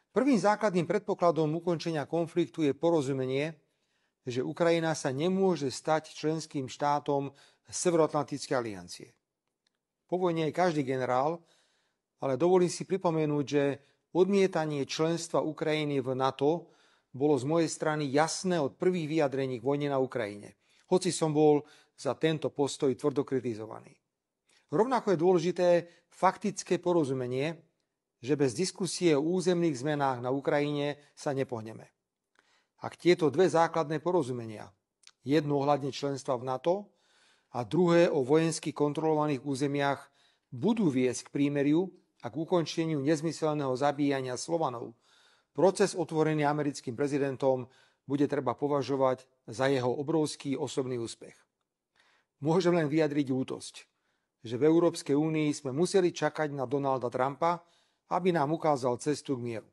Prvým základným predpokladom ukončenia konfliktu je porozumenie, že Ukrajina sa nemôže stať členským štátom Severoatlantickej aliancie. Po vojne je každý generál, ale dovolím si pripomenúť, že odmietanie členstva Ukrajiny v NATO bolo z mojej strany jasné od prvých vyjadrení k vojne na Ukrajine, hoci som bol za tento postoj tvrdo kritizovaný. Rovnako je dôležité faktické porozumenie, že bez diskusie o územných zmenách na Ukrajine sa nepohneme. Ak tieto dve základné porozumenia, jedno ohľadne členstva v NATO a druhé o vojensky kontrolovaných územiach, budú viesť k prímeriu a k ukončeniu nezmyselného zabíjania Slovanov, proces otvorený americkým prezidentom bude treba považovať za jeho obrovský osobný úspech. Môžem len vyjadriť ľútosť, že v Európskej únii sme museli čakať na Donalda Trumpa, aby nám ukázal cestu k mieru.